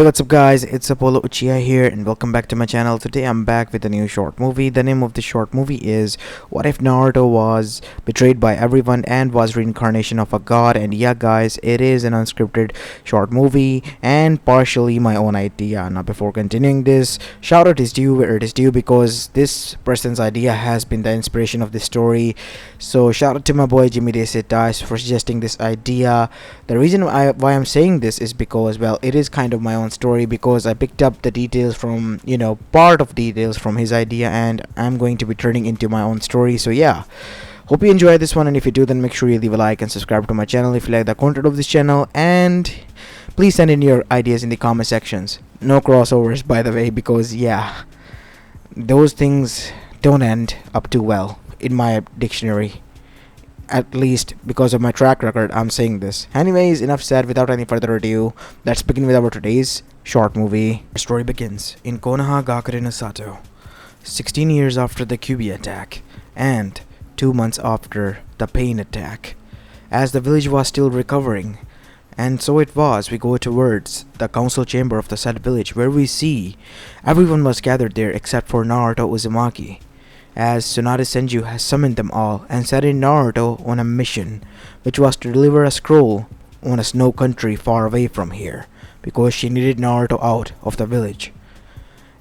Hey, what's up guys, it's Apollo Uchiha here and welcome back to my channel. Today I'm back with a new short movie. The name of the short movie is What If Naruto Was Betrayed by Everyone and Was Reincarnation of a God. And yeah guys, it is an unscripted short movie and partially my own idea. Now before continuing this, shout out is due where it is due because this person's idea has been the inspiration of this story. So shout out to my boy Jimmy Dice for suggesting this idea. The reason why I'm saying this is because, well, it is kind of my own story because I picked up the details from, part of details from his idea and I'm going to be turning into my own story. So yeah, hope you enjoy this one, and if you do, then make sure you leave a like and subscribe to my channel if you like the content of this channel, and please send in your ideas in the comment sections. No crossovers, by the way, because yeah, those things don't end up too well in my dictionary. At least because of my track record, I'm saying this. Anyways, enough said. Without any further ado, let's begin with our today's short movie. The story begins in Konoha Gakure no Sato, 16 years after the Kyubi attack, and 2 months after the Pain attack. As the village was still recovering, and so it was, we go towards the council chamber of the said village, where we see everyone was gathered there except for Naruto Uzumaki, as Tsunade Senju has summoned them all and sent in Naruto on a mission, which was to deliver a scroll on a snow country far away from here, because she needed Naruto out of the village.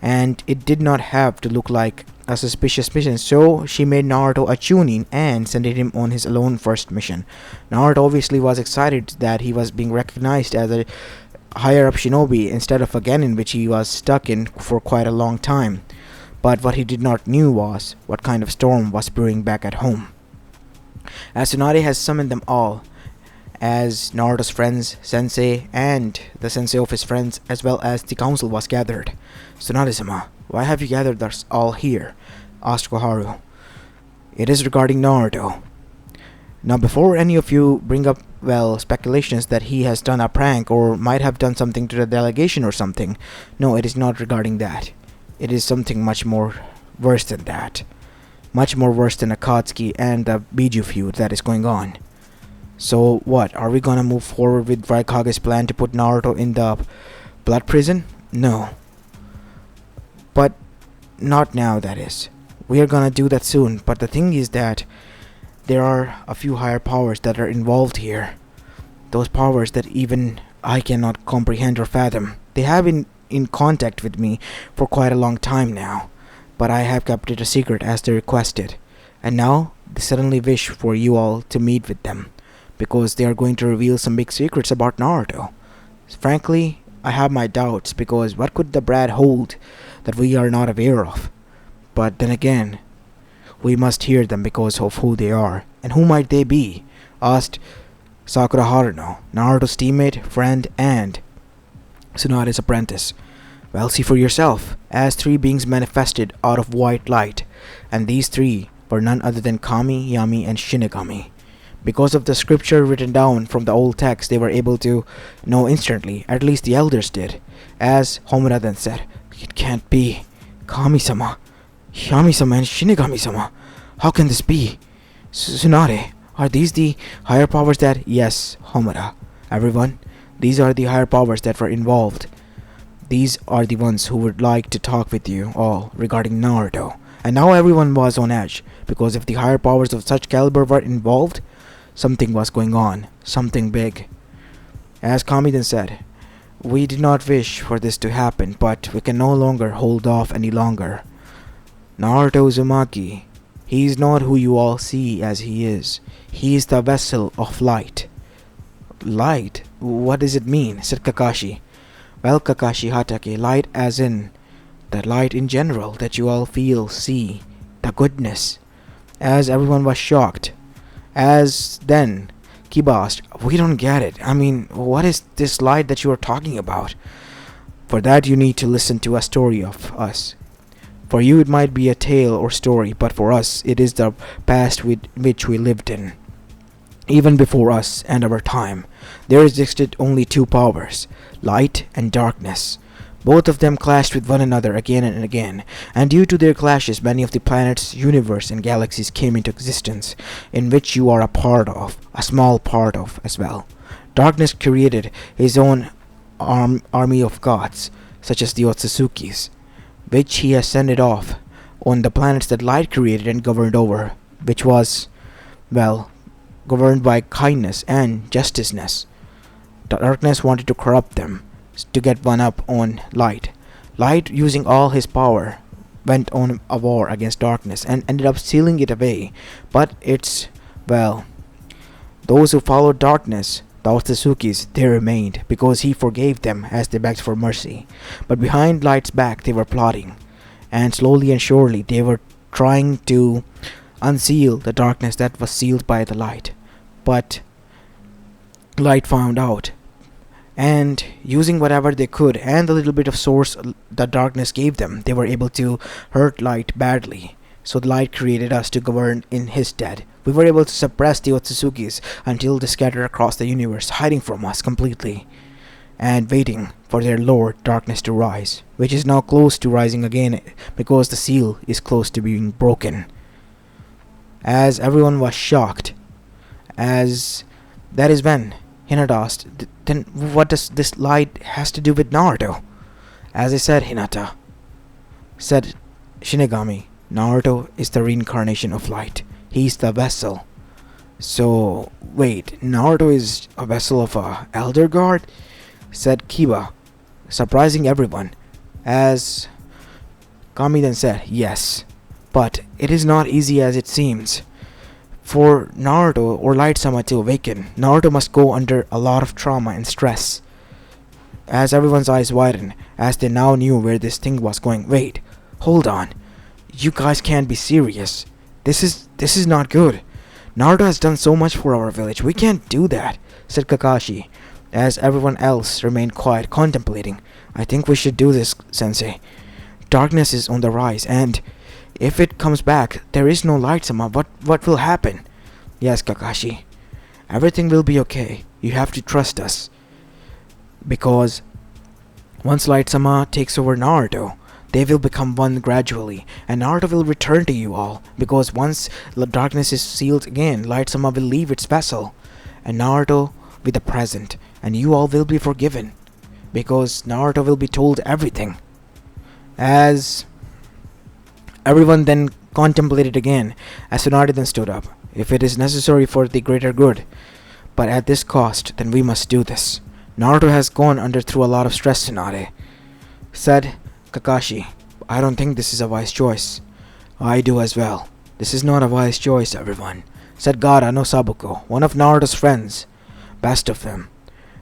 And it did not have to look like a suspicious mission, so she made Naruto a chunin and sent him on his alone first mission. Naruto obviously was excited that he was being recognized as a higher up shinobi instead of a genin, which he was stuck in for quite a long time. But what he did not knew was what kind of storm was brewing back at home. As Tsunade has summoned them all, as Naruto's friends, sensei, and the sensei of his friends, as well as the council was gathered. "Tsunade-sama, why have you gathered us all here?" asked Koharu. "It is regarding Naruto." Now before any of you bring up, well, speculations that he has done a prank or might have done something to the delegation or something, no, it is not regarding that. It is something much more worse than that. Much more worse than Akatsuki and the Biju feud that is going on. So what, are we gonna move forward with Raikage's plan to put Naruto in the blood prison? No. But not now, that is. We are gonna do that soon, but the thing is that there are a few higher powers that are involved here. Those powers that even I cannot comprehend or fathom. They have been in contact with me for quite a long time now, but I have kept it a secret as they requested, and now they suddenly wish for you all to meet with them, because they are going to reveal some big secrets about Naruto. Frankly, I have my doubts, because what could the brat hold that we are not aware of? But then again, we must hear them because of who they are. And who might they be? Asked Sakura Haruno, Naruto's teammate, friend, and Tsunade's apprentice. Well, see for yourself, as three beings manifested out of white light, and these three were none other than Kami, Yami, and Shinigami. Because of the scripture written down from the old text, they were able to know instantly, at least the elders did, as Homura then said, "It can't be. Kami-sama, Yami-sama, and Shinigami-sama. How can this be? Tsunade, are these the higher powers that—" "Yes, Homura. Everyone, these are the higher powers that were involved. These are the ones who would like to talk with you all regarding Naruto." And now everyone was on edge, because if the higher powers of such caliber were involved, something was going on, something big. As Kami then said, "We did not wish for this to happen, but we can no longer hold off any longer. Naruto Uzumaki, he is not who you all see as he is. He is the vessel of light." "Light? What does it mean?" said Kakashi. "Well, Kakashi Hatake, light as in the light in general that you all feel, see, the goodness." As everyone was shocked. As then Kiba asked, "We don't get it. I mean, what is this light that you are talking about?" "For that you need to listen to a story of us. For you it might be a tale or story, but for us it is the past with which we lived in. Even before us and our time, there existed only two powers, light and darkness. Both of them clashed with one another again and again, and due to their clashes many of the planets, universe, and galaxies came into existence, in which you are a part of, a small part of as well. Darkness created his own army of gods, such as the Otsuzukis, which he has sent it off on the planets that light created and governed over, which was, well, governed by kindness and justiceness. Darkness wanted to corrupt them to get one up on light. Light, using all his power, went on a war against darkness and ended up sealing it away. But well, those who followed darkness, the Otsuzukis, they remained because he forgave them as they begged for mercy. But behind Light's back, they were plotting, and slowly and surely they were trying to unseal the darkness that was sealed by the light. But Light found out, and using whatever they could and the little bit of source the darkness gave them, they were able to hurt Light badly. So the Light created us to govern in his stead. We were able to suppress the Otsuzukis until they scattered across the universe, hiding from us completely, and waiting for their lord darkness to rise, which is now close to rising again because the seal is close to being broken. As everyone was shocked, as that is when Hinata asked, then what does this light has to do with Naruto? As I said, Hinata, said Shinigami, Naruto is the reincarnation of light. He's the vessel. So, wait, Naruto is a vessel of a elder god? Said Kiba, surprising everyone. As Kami then said, yes, but it is not easy as it seems. For Naruto or Light-sama to awaken, Naruto must go under a lot of trauma and stress. As everyone's eyes widened, as they now knew where this thing was going. Wait, hold on. You guys can't be serious. This is not good. Naruto has done so much for our village. We can't do that, said Kakashi, as everyone else remained quiet, contemplating. I think we should do this, Sensei. Darkness is on the rise, and if it comes back, there is no Light-sama. What will happen? Yes, Kakashi. Everything will be okay. You have to trust us. Because once Light-sama takes over Naruto, they will become one gradually, and Naruto will return to you all. Because once the darkness is sealed again, Light-sama will leave its vessel, and Naruto with the present, and you all will be forgiven. Because Naruto will be told everything. As everyone then contemplated again, as Tsunade then stood up. If it is necessary for the greater good, but at this cost, then we must do this. Naruto has gone through a lot of stress, Tsunade, said Kakashi. I don't think this is a wise choice. I do as well. This is not a wise choice, everyone, said Gaara no Sabuko, one of Naruto's friends, best of them.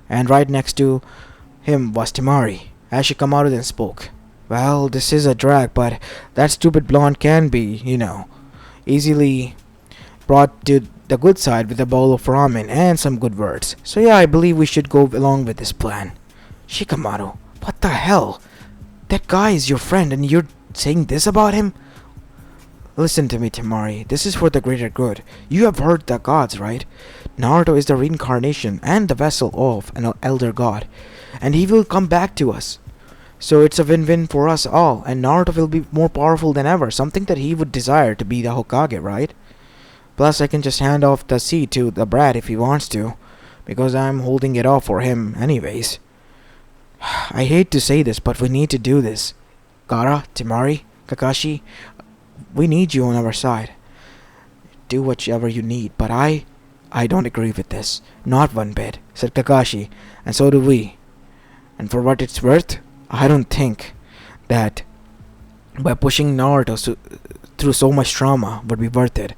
And right next to him was Temari. As Shikamaru then spoke. Well, this is a drag, but that stupid blonde can be, easily brought to the good side with a bowl of ramen and some good words. So yeah, I believe we should go along with this plan. Shikamaru, what the hell? That guy is your friend and you're saying this about him? Listen to me, Temari. This is for the greater good. You have heard the gods, right? Naruto is the reincarnation and the vessel of an elder god, and he will come back to us. So it's a win-win for us all, and Naruto will be more powerful than ever, something that he would desire to be the Hokage, right? Plus, I can just hand off the seat to the brat if he wants to, because I'm holding it off for him anyways. I hate to say this, but we need to do this. Gaara, Temari, Kakashi, we need you on our side. Do whatever you need, but I don't agree with this. Not one bit, said Kakashi, and so do we. And for what it's worth, I don't think that by pushing Naruto through so much trauma would be worth it.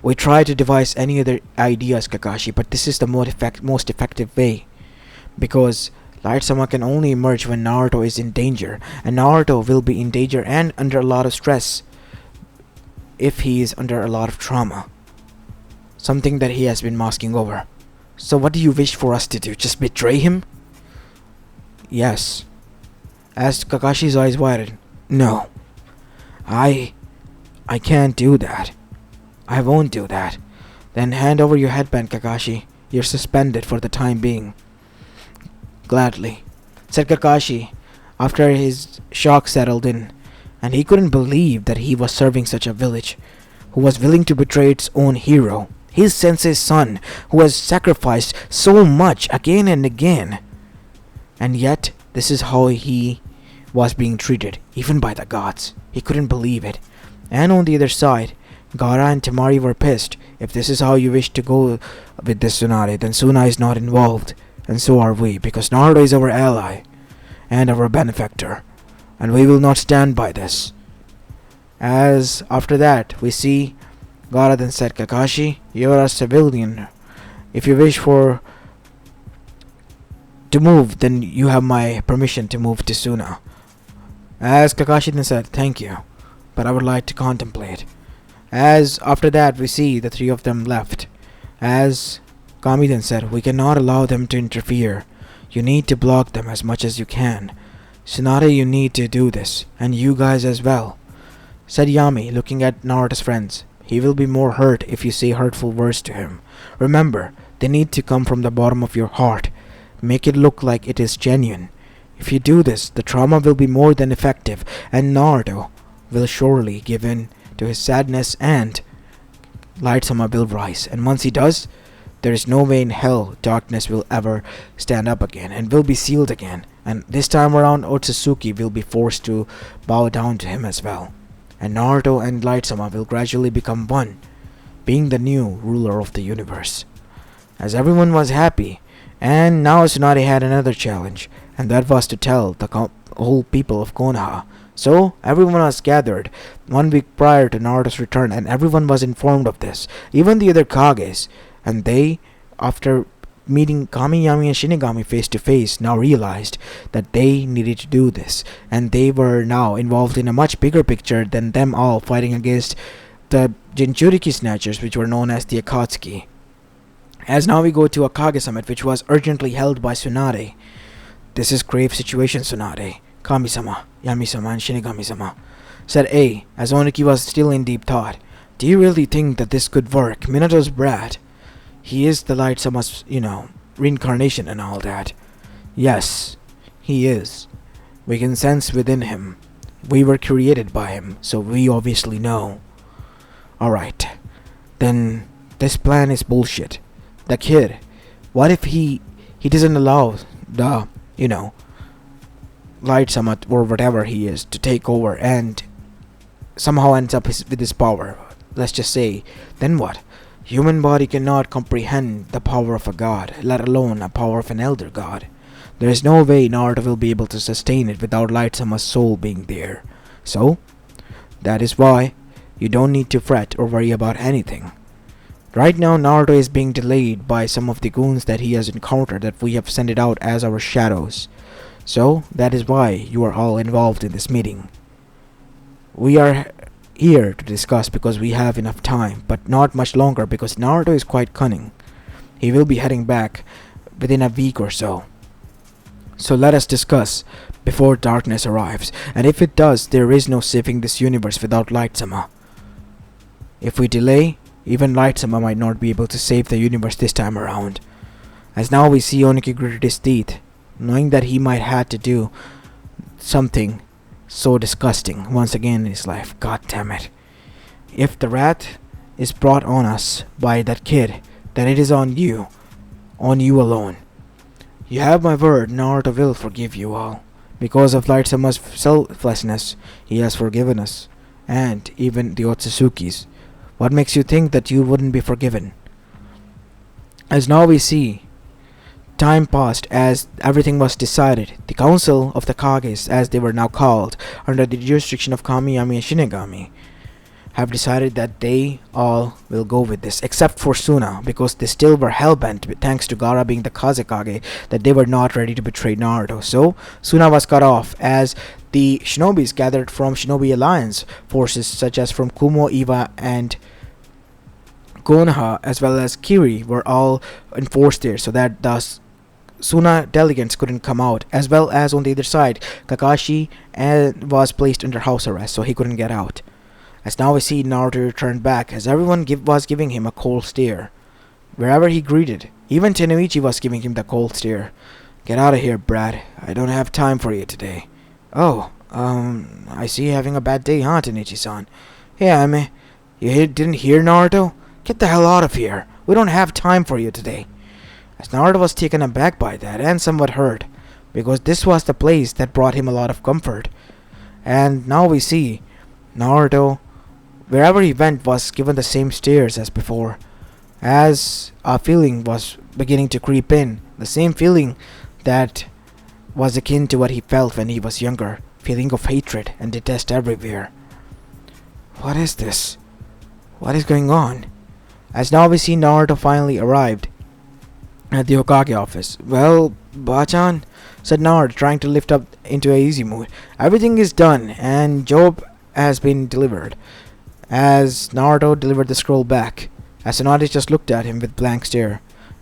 We try to devise any other ideas, Kakashi, but this is the most effective way. Because Light-sama can only emerge when Naruto is in danger, and Naruto will be in danger and under a lot of stress if he is under a lot of trauma. Something that he has been masking over. So what do you wish for us to do? Just betray him? Yes. As Kakashi's eyes widened. No. I can't do that. I won't do that. Then hand over your headband, Kakashi. You're suspended for the time being. Gladly, said Kakashi, after his shock settled in, and he couldn't believe that he was serving such a village, who was willing to betray its own hero, his sensei's son, who has sacrificed so much again and again. And yet, this is how he was being treated, even by the gods. He couldn't believe it. And on the other side, Gaara and Temari were pissed. If this is how you wish to go with this Tsunade, then Suna is not involved. And so are we, because Naruto is our ally and our benefactor. And we will not stand by this. As after that, we see Gaara then said, Kakashi, you are a civilian. If you wish for to move, then you have my permission to move to Suna. As Kakashi then said, thank you, but I would like to contemplate. As after that, we see the three of them left. As Kami then said, we cannot allow them to interfere. You need to block them as much as you can. Tsunade, you need to do this, and you guys as well, said Yami, looking at Naruto's friends. He will be more hurt if you say hurtful words to him. Remember, they need to come from the bottom of your heart. Make it look like it is genuine. If you do this, the trauma will be more than effective, and Naruto will surely give in to his sadness, and Light Sama will rise. And once he does, there is no way in hell darkness will ever stand up again and will be sealed again. And this time around, Otsutsuki will be forced to bow down to him as well. And Naruto and Light Sama will gradually become one, being the new ruler of the universe. As everyone was happy, and now Tsunade had another challenge, and that was to tell the whole people of Konoha. So everyone was gathered 1 week prior to Naruto's return, and everyone was informed of this, even the other Kages. And they, after meeting Kamiyami and Shinigami face to face, now realized that they needed to do this, and they were now involved in a much bigger picture than them all fighting against the Jinchuriki Snatchers, which were known as the Akatsuki. As now we go to a Kage Summit, which was urgently held by Tsunade. This is grave situation, Tsunade. Kami-sama, Yami-sama, and Shinigami-sama, said A, as Oniki was still in deep thought. Do you really think that this could work? Minato's brat. He is the Light Sama's, reincarnation and all that. Yes, he is. We can sense within him. We were created by him, so we obviously know. Alright, then this plan is bullshit. The kid, what if he doesn't allow the, Light Sama or whatever he is to take over and somehow ends up with his power? Let's just say, then what? Human body cannot comprehend the power of a god, let alone a power of an elder god. There is no way Naruto will be able to sustain it without Light Sama's soul being there. So, that is why you don't need to fret or worry about anything. Right now, Naruto is being delayed by some of the goons that he has encountered that we have sent it out as our shadows. So, that is why you are all involved in this meeting. We are here to discuss because we have enough time, but not much longer because Naruto is quite cunning. He will be heading back within a week or so. So let us discuss before darkness arrives, and if it does, there is no saving this universe without Light Sama. If we delay, even Light Sama might not be able to save the universe this time around. As now we see Oniki gritted his teeth, knowing that he might have to do something so disgusting once again in his life. God damn it. If the wrath is brought on us by that kid, then it is on you alone. You have my word, Naruto will forgive you all. Because of Light Sama's selflessness, he has forgiven us, and even the Otsutsukis. What makes you think that you wouldn't be forgiven? As now we see, time passed as everything was decided. The Council of the Kages, as they were now called, under the jurisdiction of Kamiyami and Shinigami, have decided that they all will go with this, except for Suna, because they still were hell-bent, thanks to Gaara being the Kazekage, that they were not ready to betray Naruto. So, Suna was cut off, as the shinobis gathered from Shinobi Alliance forces, such as from Kumo, Iwa, and Konoha, as well as Kiri, were all enforced there, so that thus Suna delegates couldn't come out, as well as on the other side, Kakashi was placed under house arrest, so he couldn't get out. As now we see Naruto return back, as everyone was giving him a cold stare. Wherever he greeted, even Tenoichi was giving him the cold stare. Get out of here, Brad. I don't have time for you today. Oh, I see you having a bad day, huh, Tenichi-san? Hey, Ame, you didn't hear Naruto? Get the hell out of here. We don't have time for you today. As Naruto was taken aback by that and somewhat hurt, because this was the place that brought him a lot of comfort. And now we see Naruto, wherever he went, was given the same stares as before, as a feeling was beginning to creep in, the same feeling that was akin to what he felt when he was younger, feeling of hatred and detest everywhere. What is this? What is going on? As now we see Naruto finally arrived at the Hokage office. Well, Bachan, said Naruto, trying to lift up into a easy mood. Everything is done, and job has been delivered. As Naruto delivered the scroll back, as Tsunade just looked at him with blank stare.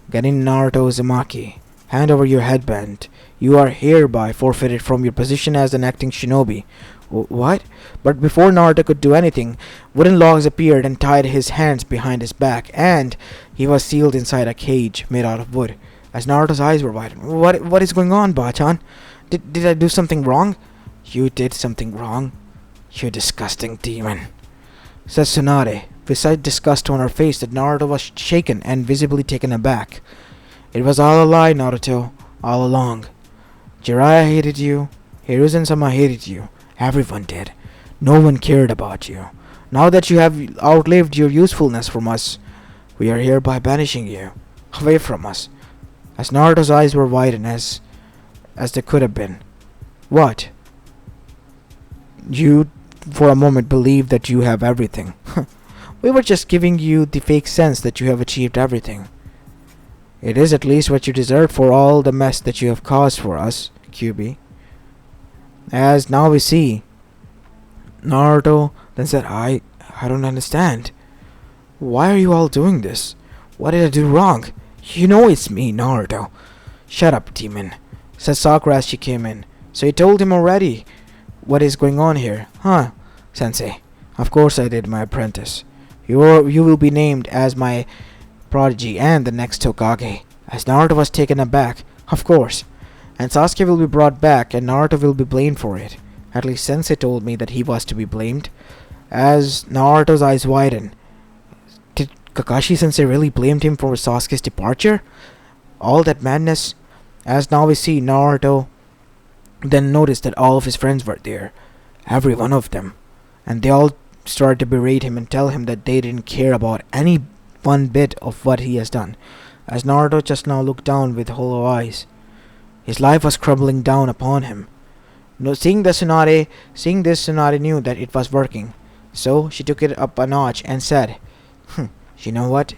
Getting Naruto Uzumaki, hand over your headband. You are hereby forfeited from your position as an acting shinobi. What? But before Naruto could do anything, wooden logs appeared and tied his hands behind his back, and he was sealed inside a cage made out of wood. As Naruto's eyes were wide, what is going on, Bachan? Did I do something wrong? You did something wrong, you disgusting demon, said Tsunade, with such disgust on her face that Naruto was shaken and visibly taken aback. It was all a lie, Naruto, all along. Jiraiya hated you, Hiruzen-sama hated you, everyone did. No one cared about you. Now that you have outlived your usefulness from us, we are hereby banishing you away from us. As Naruto's eyes were widened as they could have been. What? You, for a moment, believe that you have everything. We were just giving you the fake sense that you have achieved everything. It is at least what you deserve for all the mess that you have caused for us, QB. As now we see, Naruto then said, I don't understand. Why are you all doing this? What did I do wrong? You know it's me, Naruto. Shut up, demon, said Sakura as she came in. So you told him already what is going on here, huh, Sensei? Of course I did, my apprentice. You will be named as my prodigy and the next Hokage. As Naruto was taken aback, of course. And Sasuke will be brought back and Naruto will be blamed for it. At least Sensei told me that he was to be blamed. As Naruto's eyes widened, did Kakashi-sensei really blamed him for Sasuke's departure? All that madness? As now we see Naruto then noticed that all of his friends were there. Every one of them. And they all started to berate him and tell him that they didn't care about any one bit of what he has done. As Naruto just now looked down with hollow eyes, his life was crumbling down upon him. No, seeing this, Tsunade knew that it was working. So she took it up a notch and said, you know what?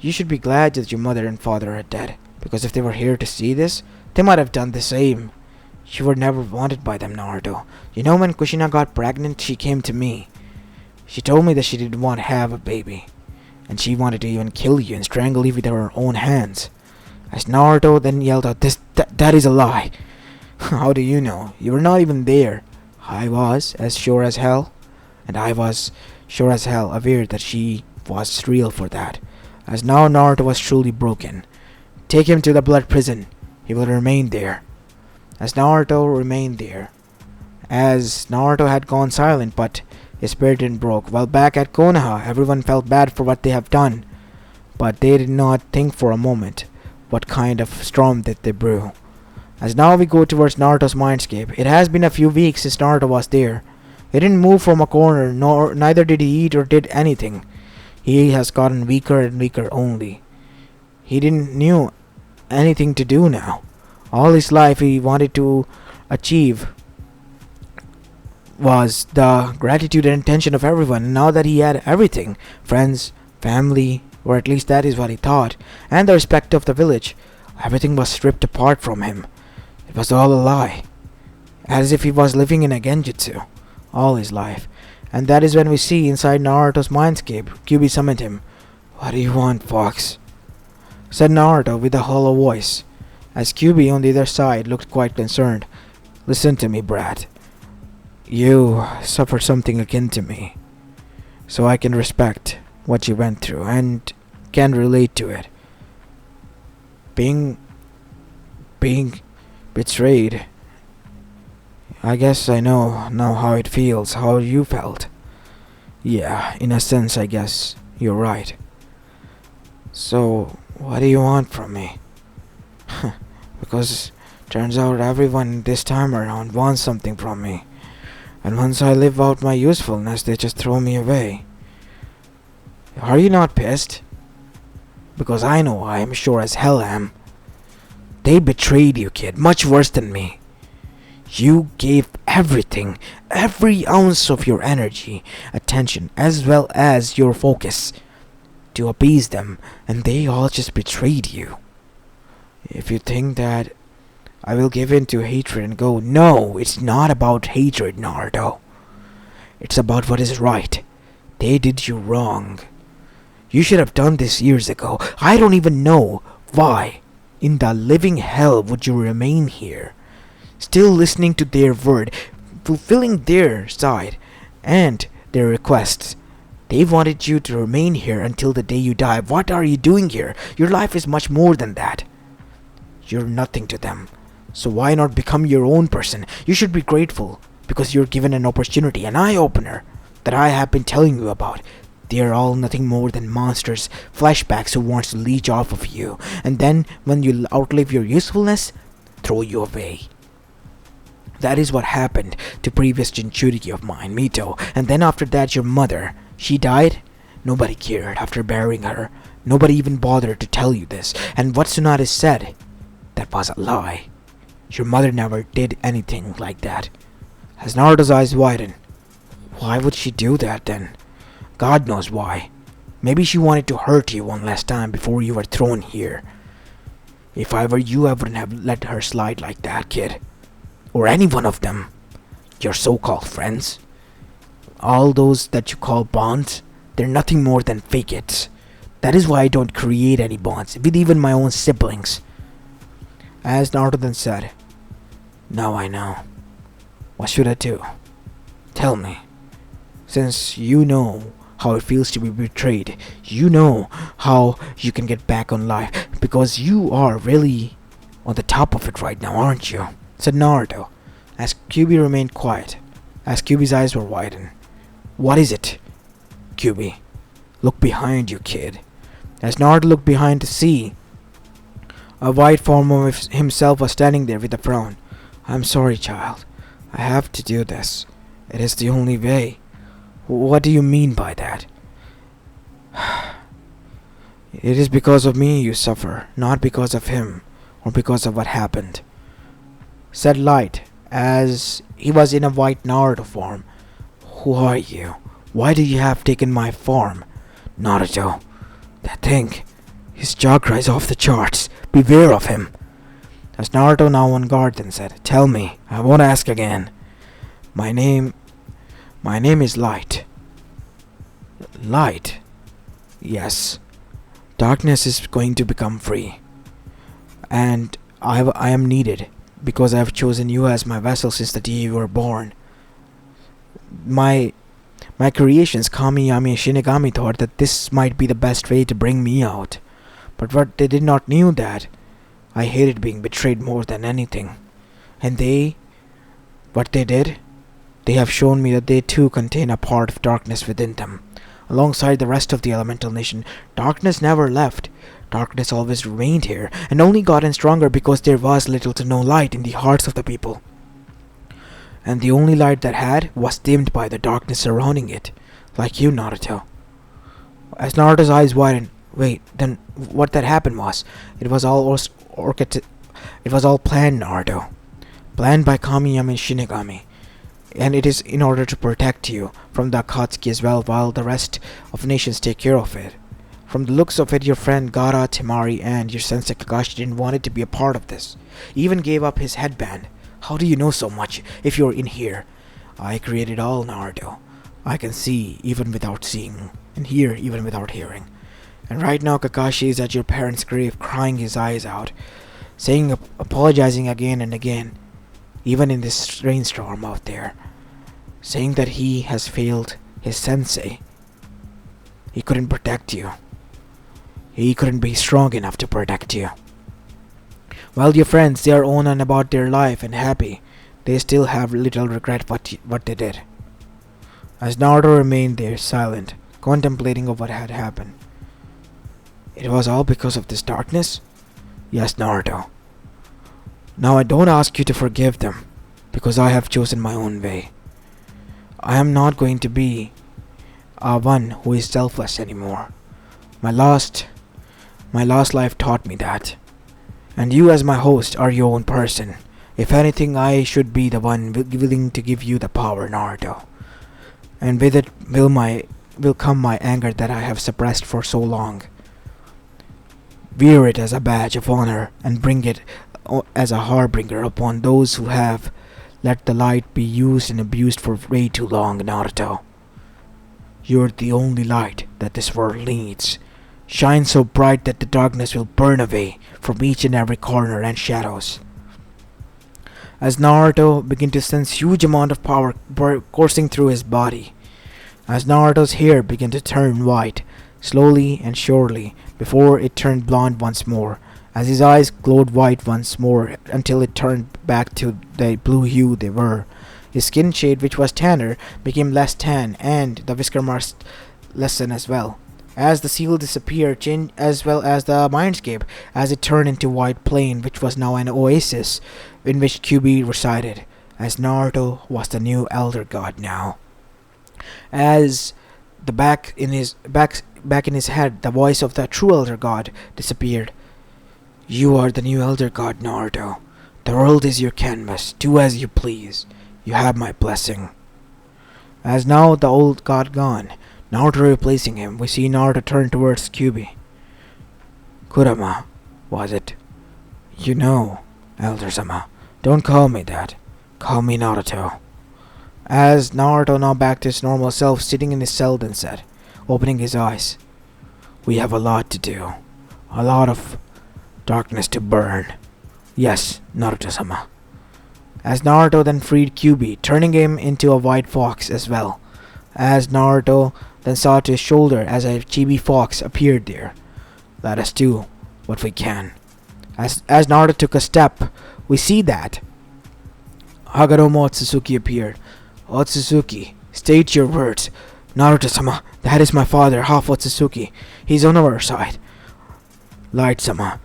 You should be glad that your mother and father are dead, because if they were here to see this, they might have done the same. You were never wanted by them, Naruto. You know, when Kushina got pregnant, she came to me. She told me that she didn't want to have a baby, and she wanted to even kill you and strangle you with her own hands. As Naruto then yelled out, that is a lie. How do you know? You were not even there. I was, as sure as hell. And I was, sure as hell, aware that she was real for that. As now Naruto was truly broken. Take him to the blood prison. He will remain there. As Naruto remained there. As Naruto had gone silent, but his spirit didn't broke. While back at Konoha, everyone felt bad for what they have done. But they did not think for a moment what kind of storm did they brew. As now we go towards Naruto's mindscape. It has been a few weeks since Naruto was there. He didn't move from a corner, neither did he eat or did anything. He has gotten weaker and weaker only. He didn't knew anything to do now. All his life he wanted to achieve was the gratitude and attention of everyone. And now that he had everything, friends, family, or at least that is what he thought, and the respect of the village, everything was stripped apart from him. It was all a lie. As if he was living in a genjutsu all his life. And that is when we see inside Naruto's mindscape, Kyuubi summoned him. What do you want, Fox? Said Naruto with a hollow voice. As Kyuubi on the other side looked quite concerned. Listen to me, brat. You suffered something akin to me. So I can respect what you went through and can relate to it. Being betrayed. I guess I know now how it feels, how you felt. Yeah, in a sense I guess you're right. So, what do you want from me? Because Turns out everyone this time around wants something from me. And once I live out my usefulness, they just throw me away. Are you not pissed? Because I know I am sure as hell am. They betrayed you, kid, much worse than me. You gave everything, every ounce of your energy, attention, as well as your focus to appease them, and they all just betrayed you. If you think that I will give in to hatred and go, no, it's not about hatred, Naruto. It's about what is right. They did you wrong. You should have done this years ago. I don't even know why in the living hell would you remain here, still listening to their word, fulfilling their side and their requests. They wanted you to remain here until the day you die. What are you doing here? Your life is much more than that. You're nothing to them. So why not become your own person? You should be grateful because you're given an opportunity, an eye-opener that I have been telling you about. They are all nothing more than monsters, flashbacks who wants to leech off of you, and then when you outlive your usefulness, throw you away. That is what happened to previous Jinchuriki of mine, Mito, and then after that your mother. She died? Nobody cared after burying her. Nobody even bothered to tell you this, and what Tsunade said, that was a lie. Your mother never did anything like that. As Naruto's eyes widen, why would she do that then? God knows why. Maybe she wanted to hurt you one last time before you were thrown here. If I were you, I wouldn't have let her slide like that, kid. Or any one of them. Your so-called friends. All those that you call bonds, they're nothing more than fake-its. That is why I don't create any bonds with even my own siblings. As Naruto then said, now I know. What should I do? Tell me. Since you know how it feels to be betrayed, you know how you can get back on life, because you are really on the top of it right now, aren't you? Said Naruto, as Kyuubi remained quiet, as Kyuubi's eyes were widened. What is it? Kyuubi, look behind you, kid. As Naruto looked behind to see, a white form of himself was standing there with a frown. I'm sorry, child. I have to do this. It is the only way. What do you mean by that? It is because of me you suffer, not because of him, or because of what happened. Said Light, as he was in a white Naruto form. Who are you? Why do you have taken my form? Naruto, that thing, his chakra is off the charts. Beware of him. As Naruto, now on guard, then said, tell me, I won't ask again. My name is Light. Light? Yes. Darkness is going to become free. And I am needed, because I have chosen you as my vessel since the day you were born. My creations, Kami, Yami, and Shinigami, thought that this might be the best way to bring me out. But what they did not knew that I hated being betrayed more than anything. And what they did, they have shown me that they too contain a part of darkness within them. Alongside the rest of the elemental nation, darkness never left. Darkness always remained here, and only gotten stronger because there was little to no light in the hearts of the people. And the only light that had was dimmed by the darkness surrounding it, like you, Naruto. As Naruto's eyes widened, wait, then what that happened was, it was all planned, Naruto. Planned by Kami, Yami, and Shinigami. And it is in order to protect you from the Akatsuki as well, while the rest of nations take care of it. From the looks of it, your friend Gaara, Temari, and your sensei Kakashi didn't want it to be a part of this. He even gave up his headband. How do you know so much if you're in here? I created all, Naruto. I can see even without seeing, and hear even without hearing. And right now Kakashi is at your parents' grave crying his eyes out, apologizing again and again, even in this rainstorm out there, saying that he has failed his sensei. He couldn't protect you. He couldn't be strong enough to protect you. While your friends, they are on and about their life and happy, they still have little regret what they did. As Naruto remained there silent, contemplating of what had happened. It was all because of this darkness? Yes, Naruto. Now I don't ask you to forgive them, because I have chosen my own way. I am not going to be one who is selfless anymore. My last life taught me that. And you as my host are your own person. If anything, I should be the one willing to give you the power, Naruto. And with it will come my anger that I have suppressed for so long. Wear it as a badge of honor and bring it as a harbinger upon those who have let the light be used and abused for way too long, Naruto. You're the only light that this world needs. Shine so bright that the darkness will burn away from each and every corner and shadows. As Naruto began to sense huge amount of power coursing through his body, as Naruto's hair began to turn white, slowly and surely, before it turned blonde once more, as his eyes glowed white once more until it turned back to the blue hue they were. His skin shade, which was tanner, became less tan, and the whisker marks lessened as well. As the seal disappeared, as well as the mindscape, as it turned into white plain, which was now an oasis in which Kyuubi resided, as Naruto was the new elder god now. As the back in his head, the voice of the true elder god disappeared. You are the new elder god, Naruto. The world is your canvas. Do as you please. You have my blessing. As now the old god gone, Naruto replacing him, we see Naruto turn towards Kyuubi. Kurama, was it? You know, Elder-sama, don't call me that. Call me Naruto. As Naruto, now back to his normal self, sitting in his cell, then said, opening his eyes, we have a lot to do. A lot of darkness to burn. Yes, Naruto-sama. As Naruto then freed Kyuubi, turning him into a white fox as well. As Naruto then saw to his shoulder as a chibi fox appeared there. Let us do what we can. As Naruto took a step, we see that Hagoromo Otsutsuki appeared. Otsutsuki, state your words. Naruto-sama, that is my father, half Otsutsuki. He's on our side. Light-sama,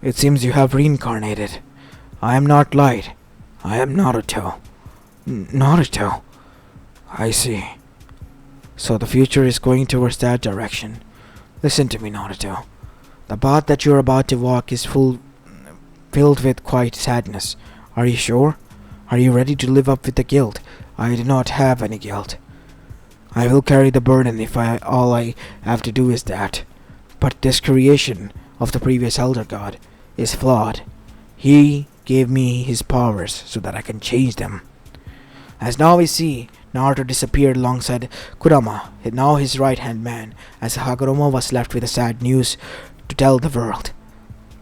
it seems you have reincarnated. I am not Light. I am Naruto. Naruto? I see. So the future is going towards that direction. Listen to me, Naruto. The path that you're about to walk is filled with quite sadness. Are you sure? Are you ready to live up with the guilt? I do not have any guilt. I will carry the burden if all I have to do is that. But this creation of the previous Elder God is flawed. He gave me his powers so that I can change them. As now we see, Naruto disappeared alongside Kurama, now his right-hand man, as Hagoromo was left with the sad news to tell the world.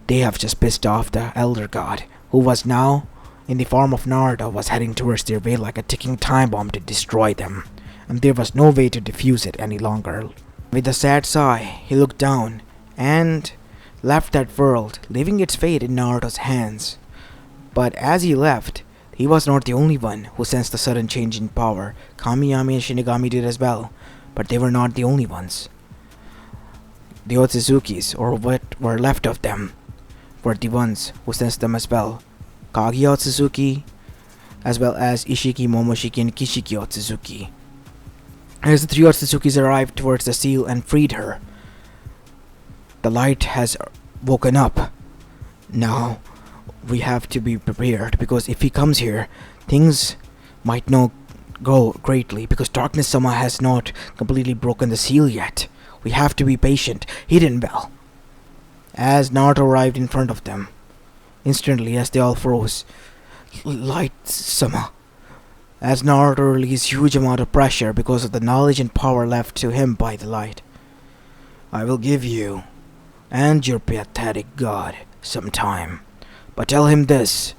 They have just pissed off the Elder God, who was now, in the form of Naruto, was heading towards their way like a ticking time bomb to destroy them, and there was no way to defuse it any longer. With a sad sigh, he looked down and left that world, leaving its fate in Naruto's hands. But as he left, he was not the only one who sensed the sudden change in power. Kamiyami and Shinigami did as well, but they were not the only ones. The Otsuzukis, or what were left of them, were the ones who sensed them as well. Kage Otsutsuki, as well as Ishiki, Momoshiki, and Kishiki Otsutsuki. As the three Otsutsukis arrived towards the seal and freed her, the light has woken up. Now, we have to be prepared, because if he comes here, things might not go greatly, because Darkness-sama has not completely broken the seal yet. We have to be patient. Hidden Bell. As Naruto arrived in front of them, instantly as they all froze, Light-sama. As Naruto released huge amount of pressure because of the knowledge and power left to him by the light. I will give you and your pathetic god some time. But tell him this,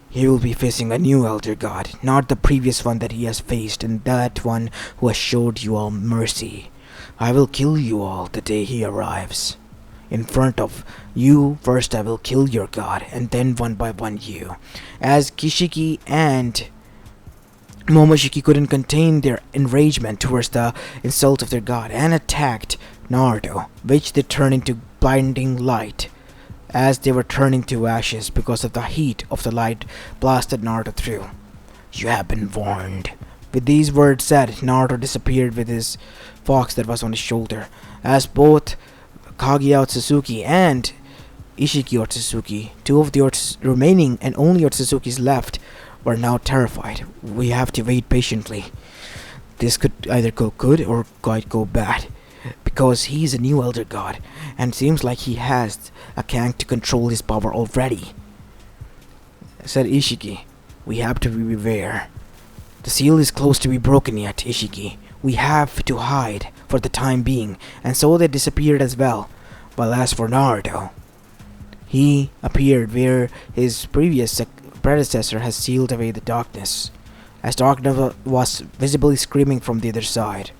he will be facing a new Elder God, not the previous one that he has faced, and that one who has showed you all mercy. I will kill you all the day he arrives. In front of you, first I will kill your god, and then one by one you. As Kishiki and Momoshiki couldn't contain their enragement towards the insult of their god, and attacked Naruto, which they turned into blinding light. as they were turning to ashes because of the heat of the light blasted Naruto through. You have been warned. With these words said, Naruto disappeared with his fox that was on his shoulder, as both Kaguya Otsutsuki and Ishiki Otsutsuki, two of the remaining and only Otsutsuki's left, were now terrified. We have to wait patiently. This could either go good or quite go bad, because he's a new Elder God, and seems like he has a Kang to control his power already. Said Ishiki, we have to beware. The seal is close to be broken yet, Ishiki. We have to hide for the time being, and so they disappeared as well. While as for Naruto, he appeared where his previous predecessor has sealed away the darkness, as darkness was visibly screaming from the other side.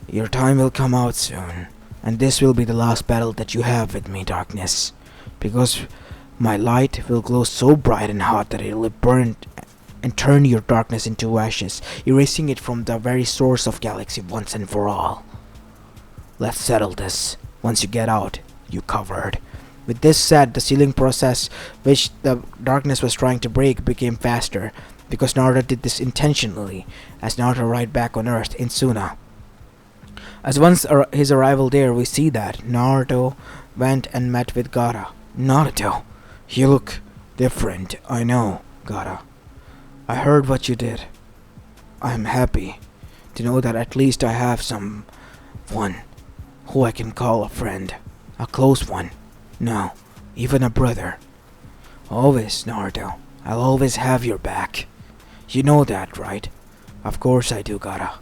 Your time will come out soon, and this will be the last battle that you have with me, darkness, because my light will glow so bright and hot that it will burn and turn your darkness into ashes, erasing it from the very source of galaxy once and for all. Let's settle this. Once you get out, you covered. With this said, the sealing process which the darkness was trying to break became faster, because Naruto did this intentionally, as Naruto arrived back on Earth in Suna. As once his arrival there, we see that Naruto went and met with Gaara. Naruto, you look different, I know, Gaara. I heard what you did. I am happy to know that at least I have someone who I can call a friend, a close one, no, even a brother. Always, Naruto, I'll always have your back. You know that, right? Of course I do, Gaara.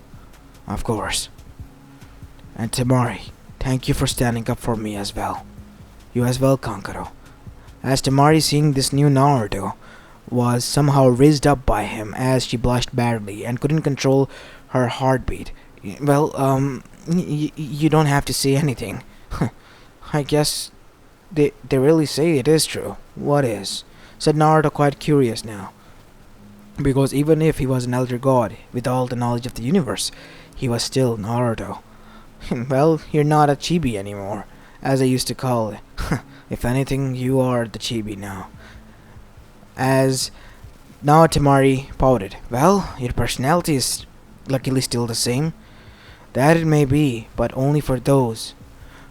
Of course. And Temari, thank you for standing up for me as well. You as well, Kankuro. As Temari, seeing this new Naruto, was somehow raised up by him as she blushed badly and couldn't control her heartbeat. Well, you don't have to say anything. I guess they really say it is true. What is? Said Naruto, quite curious now. Because even if he was an elder god with all the knowledge of the universe, he was still Naruto. Well, you're not a chibi anymore, as I used to call it. If anything, you are the chibi now. As now Temari pouted. Well, your personality is luckily still the same. That it may be, but only for those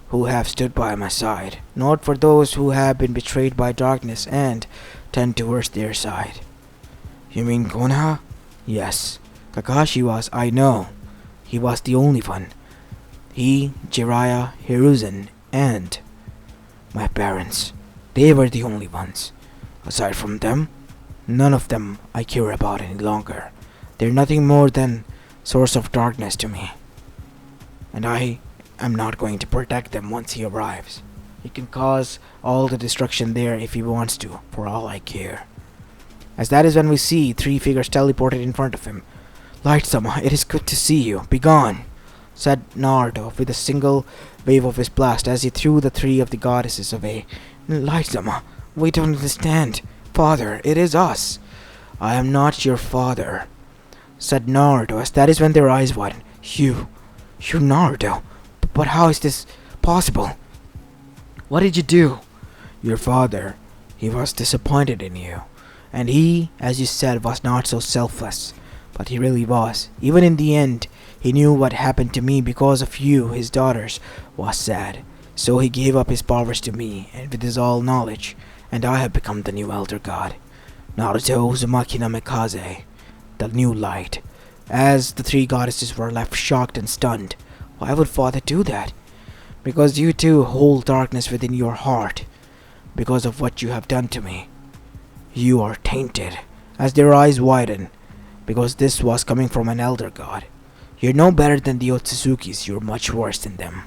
who have stood by my side, not for those who have been betrayed by darkness and turned towards their side. You mean Konoha? Yes. Kakashi was, I know. He was the only one. He, Jiraiya, Hiruzen, and my parents. They were the only ones. Aside from them, none of them I care about any longer. They're nothing more than source of darkness to me. And I am not going to protect them once he arrives. He can cause all the destruction there if he wants to, for all I care. As that is when we see three figures teleported in front of him. Light-sama, it is good to see you. Begone, said Naruto with a single wave of his blast as he threw the three of the goddesses away. Light-sama, we don't understand. Father, it is us. I am not your father, said Naruto, as that is when their eyes widened. You Naruto. But how is this possible? What did you do? Your father, he was disappointed in you. And he, as you said, was not so selfless. But he really was. Even in the end, he knew what happened to me because of you, his daughters, was sad. So he gave up his powers to me, and with his all knowledge, and I have become the new Elder God. Naruto Uzumaki Namikaze, the new light. As the three goddesses were left shocked and stunned. Why would father do that? Because you too hold darkness within your heart. Because of what you have done to me. You are tainted. As their eyes widen. Because this was coming from an elder god. You're no better than the Otsuzukis. You're much worse than them.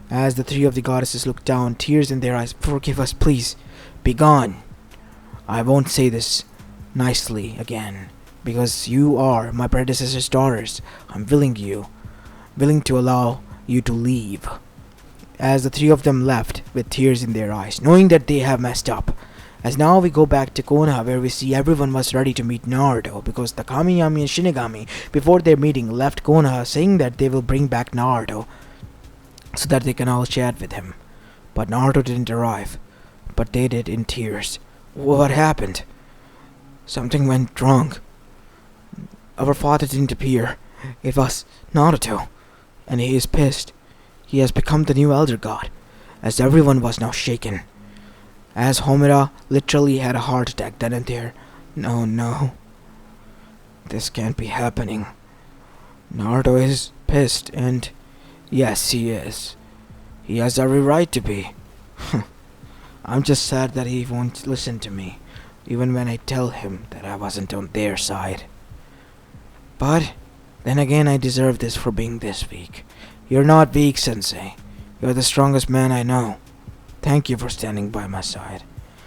As the three of the goddesses looked down, tears in their eyes. Forgive us, please. Be gone. I won't say this nicely again. Because you are my predecessor's daughters. I'm willing to allow you to leave. As the three of them left with tears in their eyes, knowing that they have messed up. As now we go back to Konoha, where we see everyone was ready to meet Naruto, because the Kamiyami and Shinigami, before their meeting, left Konoha saying that they will bring back Naruto so that they can all chat with him. but Naruto didn't arrive. But they did in tears. What happened? Something went wrong. Our father didn't appear. It was Naruto, and he is pissed. He has become the new Elder God, as everyone was now shaken. As Homura literally had a heart attack then and there. No, no. This can't be happening. Naruto is pissed, and yes, he is. He has every right to be. I'm just sad that he won't listen to me, even when I tell him that I wasn't on their side. But then again, I deserve this for being this weak. You're not weak, Sensei. You're the strongest man I know. Thank you for standing by my side,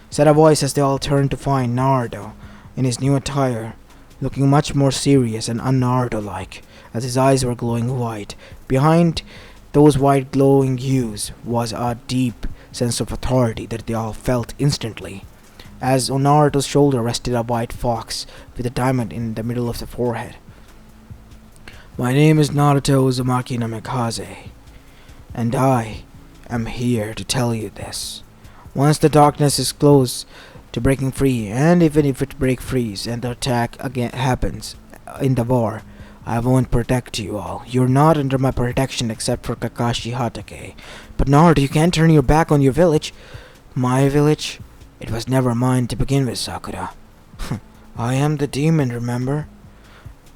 said a voice as they all turned to find Naruto in his new attire, looking much more serious and un-Naruto-like, as his eyes were glowing white. Behind those white glowing hues was a deep sense of authority that they all felt instantly, as on Naruto's shoulder rested a white fox with a diamond in the middle of the forehead. My name is Naruto Uzumaki Namikaze, and I am here to tell you this. Once the darkness is close to breaking free, and even if it breaks free and the attack again happens in the war, I won't protect you all. You're not under my protection except for Kakashi Hatake. But Naruto, you can't turn your back on your village. My village? It was never mine to begin with, Sakura. I am the demon, remember?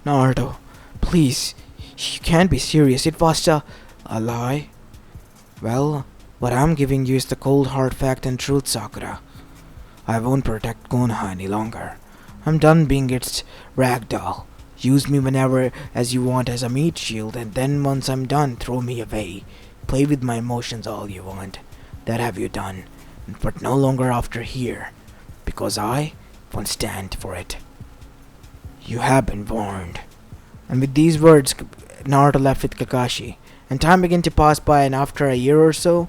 Naruto, please, you can't be serious. It was a lie. Well, what I'm giving you is the cold hard fact and truth, Sakura. I won't protect Konoha any longer. I'm done being its ragdoll. Use me whenever as you want as a meat shield, and then once I'm done, throw me away. Play with my emotions all you want. That have you done, but no longer after here, because I won't stand for it. You have been warned. And with these words, Naruto left with Kakashi, and time began to pass by, and after a year or so,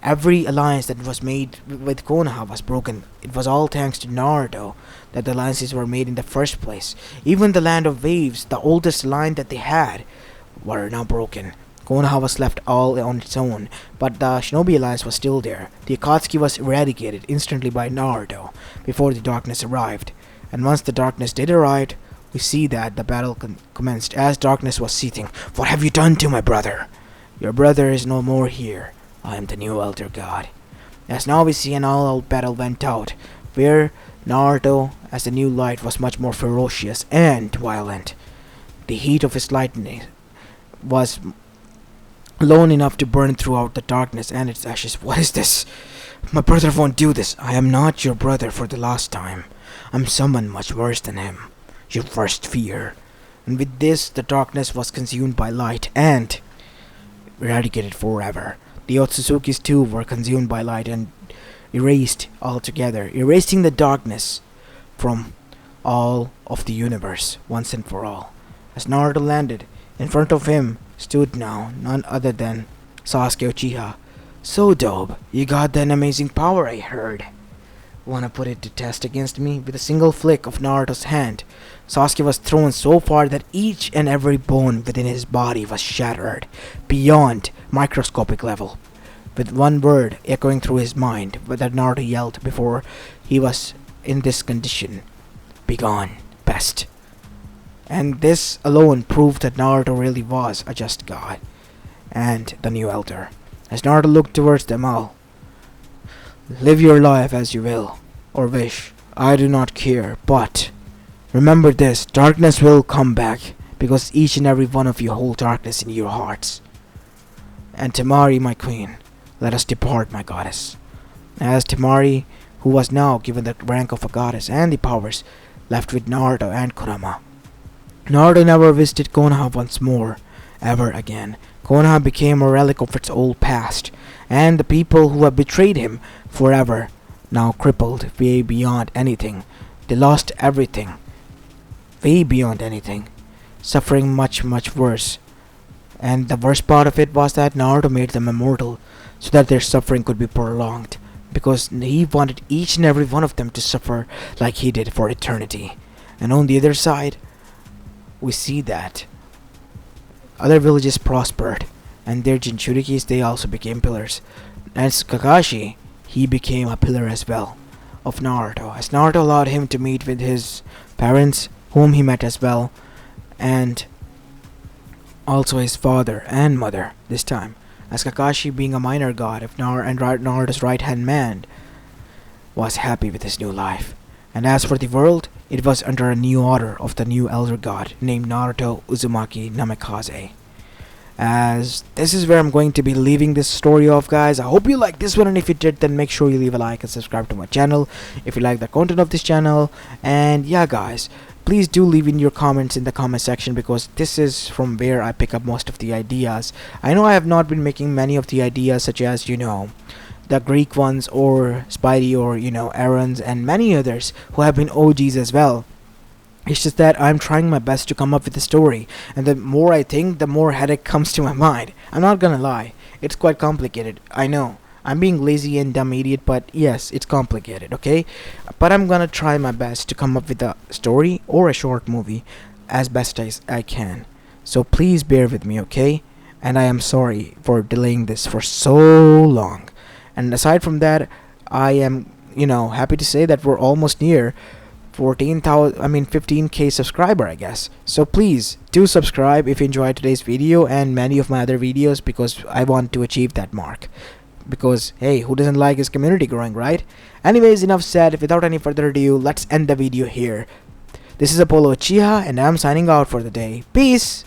every alliance that was made with Konoha was broken. It was all thanks to Naruto that the alliances were made in the first place. Even the Land of Waves, the oldest line that they had, were now broken. Konoha was left all on its own, but the Shinobi Alliance was still there. The Akatsuki was eradicated instantly by Naruto before the darkness arrived. And once the darkness did arrive, we see that the battle commenced as darkness was seething. What have you done to my brother? Your brother is no more here. I am the new Elder God. As now we see an all-out battle went out, where Naruto, as the new light, was much more ferocious and violent. The heat of his lightning was alone enough to burn throughout the darkness and its ashes. What is this? My brother won't do this. I am not your brother for the last time. I'm someone much worse than him. Your worst fear. And with this, the darkness was consumed by light and eradicated forever. The Otsuzukis too were consumed by light and erased altogether, erasing the darkness from all of the universe once and for all. As Naruto landed, in front of him stood now none other than Sasuke Uchiha. So dope, you got that amazing power I heard. Wanna put it to test against me? With a single flick of Naruto's hand, Sasuke was thrown so far that each and every bone within his body was shattered beyond microscopic level. With one word echoing through his mind that Naruto yelled before he was in this condition: "Begone, pest." And this alone proved that Naruto really was a just god and the new elder. As Naruto looked towards them all, live your life as you will, or wish. I do not care, but remember this, darkness will come back, because each and every one of you hold darkness in your hearts. And Temari, my queen, let us depart, my goddess. As Temari, who was now given the rank of a goddess and the powers, left with Naruto and Kurama. Naruto never visited Konoha once more, ever again. Konoha became a relic of its old past, and the people who had betrayed him forever, now crippled way beyond anything. They lost everything, way beyond anything, suffering much, much worse. And the worst part of it was that Naruto made them immortal, so that their suffering could be prolonged, because he wanted each and every one of them to suffer like he did for eternity. And on the other side, we see that other villages prospered, and their Jinchurikis, they also became pillars. As Kakashi, he became a pillar as well of Naruto, as Naruto allowed him to meet with his parents, whom he met as well, and also his father and mother this time. As Kakashi, being a minor god of Naruto's right hand man, was happy with his new life. And as for the world, it was under a new order of the new elder god named Naruto Uzumaki Namikaze. As this is where I'm going to be leaving this story off, guys. I hope you like this one, and if you did, then make sure you leave a like and subscribe to my channel if you like the content of this channel. And yeah, guys, please do leave in your comments in the comment section, because this is from where I pick up most of the ideas. I know I have not been making many of the ideas, such as, the Greek ones, or Spidey, or Aaron's, and many others who have been OGs as well. It's just that I'm trying my best to come up with a story, and the more I think, the more headache comes to my mind. I'm not gonna lie, it's quite complicated. I know, I'm being lazy and dumb idiot, but yes, it's complicated, okay? But I'm gonna try my best to come up with a story or a short movie as best as I can. So please bear with me, okay? And I am sorry for delaying this for so long. And aside from that, I am, happy to say that we're almost near 15k subscriber, I guess. So please do subscribe if you enjoyed today's video and many of my other videos, because I want to achieve that mark. Because hey, who doesn't like his community growing, right? Anyways, enough said. Without any further ado, let's end the video here. This is Apollo Uchiha, and I'm signing out for the day. Peace.